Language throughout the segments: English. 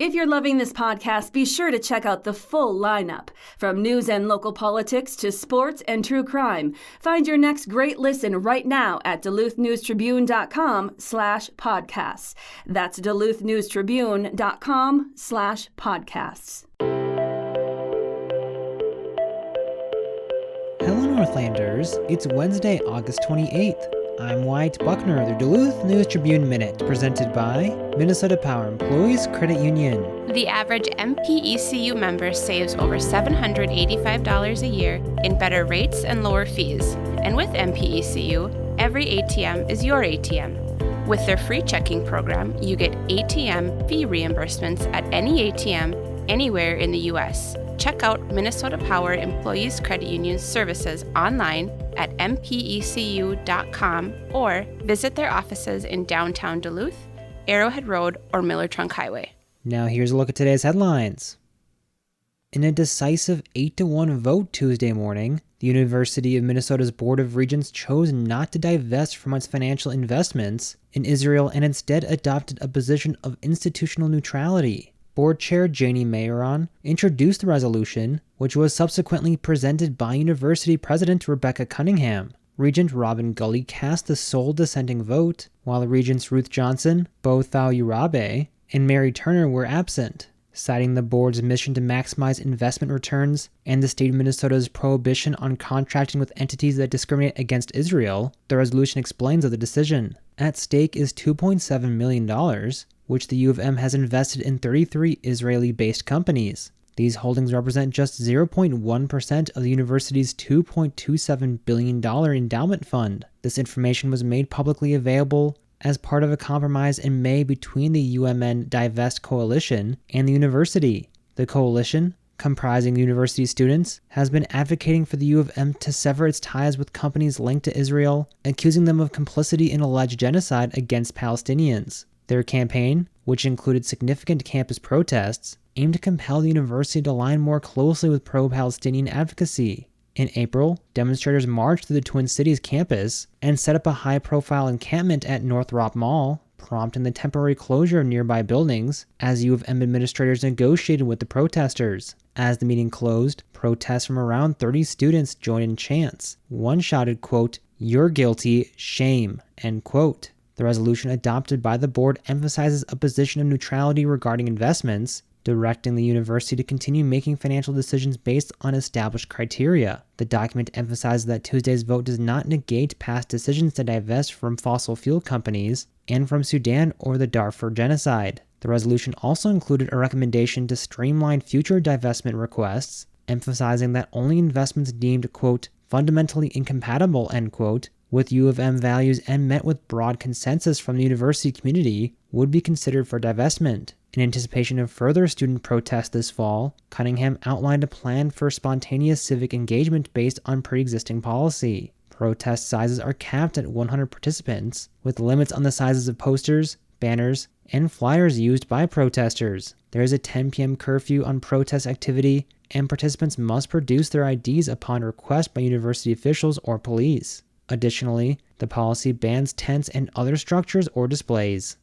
If you're loving this podcast, be sure to check out the full lineup. From news and local politics to sports and true crime. Find your next great listen right now at DuluthNewsTribune.com/podcasts. That's DuluthNewsTribune.com/podcasts. Hello, Northlanders. It's Wednesday, August 28th. I'm Wyatt Buckner, the Duluth News Tribune Minute, presented by Minnesota Power Employees Credit Union. The average MPECU member saves over $785 a year in better rates and lower fees. And with MPECU, every ATM is your ATM. With their free checking program, you get ATM fee reimbursements at any ATM anywhere in the U.S. Check out Minnesota Power Employees Credit Union's services online at mpecu.com or visit their offices in downtown Duluth, Arrowhead Road, or Miller Trunk Highway. Now here's a look at today's headlines. In a decisive 8-1 vote Tuesday morning, the University of Minnesota's Board of Regents chose not to divest from its financial investments in Israel and instead adopted a position of institutional neutrality. Board Chair Janie Mayeron introduced the resolution, which was subsequently presented by University President Rebecca Cunningham. Regent Robin Gully cast the sole dissenting vote, while Regents Ruth Johnson, Bo Thau Urabe, and Mary Turner were absent. Citing the board's mission to maximize investment returns and the state of Minnesota's prohibition on contracting with entities that discriminate against Israel, the resolution explains of the decision. At stake is $2.7 million, which the U of M has invested in 33 Israeli-based companies. These holdings represent just 0.1% of the university's $2.27 billion endowment fund. This information was made publicly available as part of a compromise in May between the UMN Divest Coalition and the university. The coalition, comprising university students, has been advocating for the U of M to sever its ties with companies linked to Israel, accusing them of complicity in alleged genocide against Palestinians. Their campaign, which included significant campus protests, aimed to compel the university to align more closely with pro-Palestinian advocacy. In April, demonstrators marched through the Twin Cities campus and set up a high-profile encampment at Northrop Mall, prompting the temporary closure of nearby buildings as U of M administrators negotiated with the protesters. As the meeting closed, protests from around 30 students joined in chants. One shouted, quote, "You're guilty, shame," end quote. The resolution adopted by the board emphasizes a position of neutrality regarding investments, directing the university to continue making financial decisions based on established criteria. The document emphasizes that Tuesday's vote does not negate past decisions to divest from fossil fuel companies and from Sudan or the Darfur genocide. The resolution also included a recommendation to streamline future divestment requests, emphasizing that only investments deemed, quote, "fundamentally incompatible," end quote, with U of M values and met with broad consensus from the university community would be considered for divestment. In anticipation of further student protests this fall, Cunningham outlined a plan for spontaneous civic engagement based on pre-existing policy. Protest sizes are capped at 100 participants, with limits on the sizes of posters, banners, and flyers used by protesters. There is a 10 p.m. curfew on protest activity, and participants must produce their IDs upon request by university officials or police. Additionally, the policy bans tents and other structures or displays.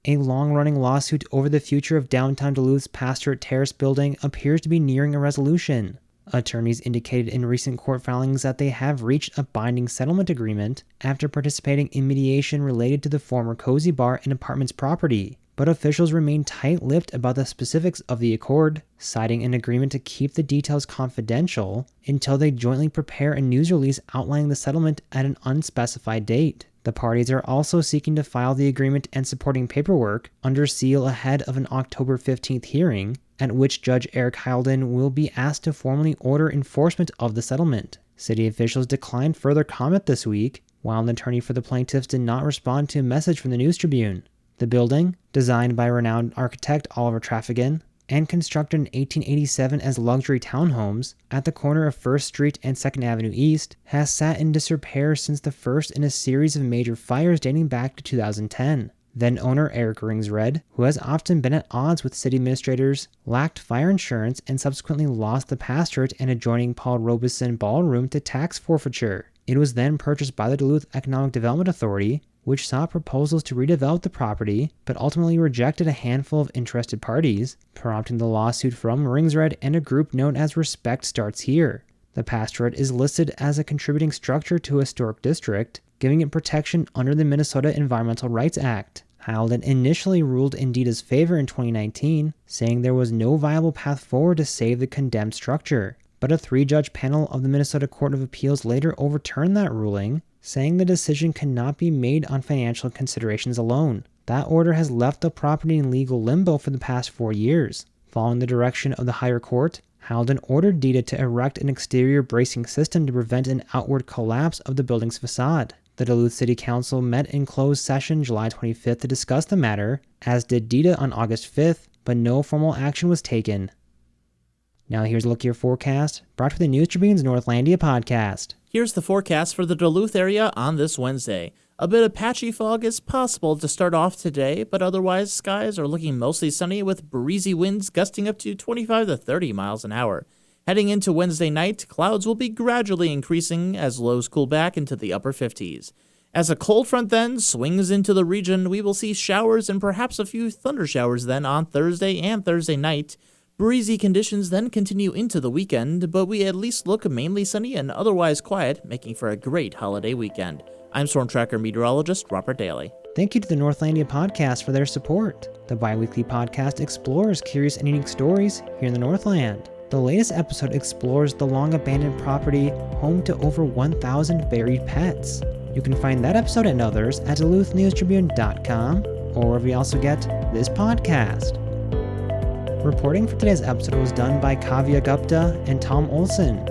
A long-running lawsuit over the future of downtown Duluth's Pastorate Terrace building appears to be nearing a resolution. Attorneys indicated in recent court filings that they have reached a binding settlement agreement after participating in mediation related to the former Cozy Bar and Apartments property. But officials remain tight-lipped about the specifics of the accord, citing an agreement to keep the details confidential until they jointly prepare a news release outlining the settlement at an unspecified date. The parties are also seeking to file the agreement and supporting paperwork under seal ahead of an October 15th hearing, at which Judge Eric Heilden will be asked to formally order enforcement of the settlement. City officials declined further comment this week, while an attorney for the plaintiffs did not respond to a message from the News Tribune. The building, designed by renowned architect Oliver Traffigan and constructed in 1887 as luxury townhomes at the corner of 1st Street and 2nd Avenue East, has sat in disrepair since the first in a series of major fires dating back to 2010. Then-owner Eric Ringsred, who has often been at odds with city administrators, lacked fire insurance and subsequently lost the pastorate and adjoining Paul Robeson Ballroom to tax forfeiture. It was then purchased by the Duluth Economic Development Authority which saw proposals to redevelop the property, but ultimately rejected a handful of interested parties, prompting the lawsuit from Rings Red and a group known as Respect Starts Here. The pastorate is listed as a contributing structure to a historic district, giving it protection under the Minnesota Environmental Rights Act. Howland initially ruled in Dida's favor in 2019, saying there was no viable path forward to save the condemned structure. But a 3-judge panel of the Minnesota Court of Appeals later overturned that ruling, saying the decision cannot be made on financial considerations alone. That order has left the property in legal limbo for the past 4 years. Following the direction of the higher court, Howland ordered Dida to erect an exterior bracing system to prevent an outward collapse of the building's facade. The Duluth City Council met in closed session July 25th to discuss the matter, as did Dida on August 5th, but no formal action was taken. Now here's a look at your forecast, brought to the News Tribune's Northlandia podcast. Here's the forecast for the Duluth area on this Wednesday. A bit of patchy fog is possible to start off today, but otherwise skies are looking mostly sunny with breezy winds gusting up to 25 to 30 miles an hour. Heading into Wednesday night, clouds will be gradually increasing as lows cool back into the upper 50s. As a cold front then swings into the region, we will see showers and perhaps a few thunder showers then on Thursday and Thursday night. Breezy conditions then continue into the weekend, but we at least look mainly sunny and otherwise quiet, making for a great holiday weekend. I'm Storm Tracker meteorologist Robert Daly. Thank you to the Northlandia podcast for their support. The bi-weekly podcast explores curious and unique stories here in the Northland. The latest episode explores the long-abandoned property home to over 1,000 buried pets. You can find that episode and others at DuluthNewsTribune.com, or wherever you also get this podcast. Reporting for today's episode was done by Kavya Gupta and Tom Olson.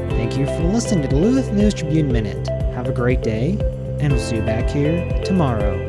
Thank you for listening to Duluth News Tribune Minute. Have a great day, and we'll see you back here tomorrow.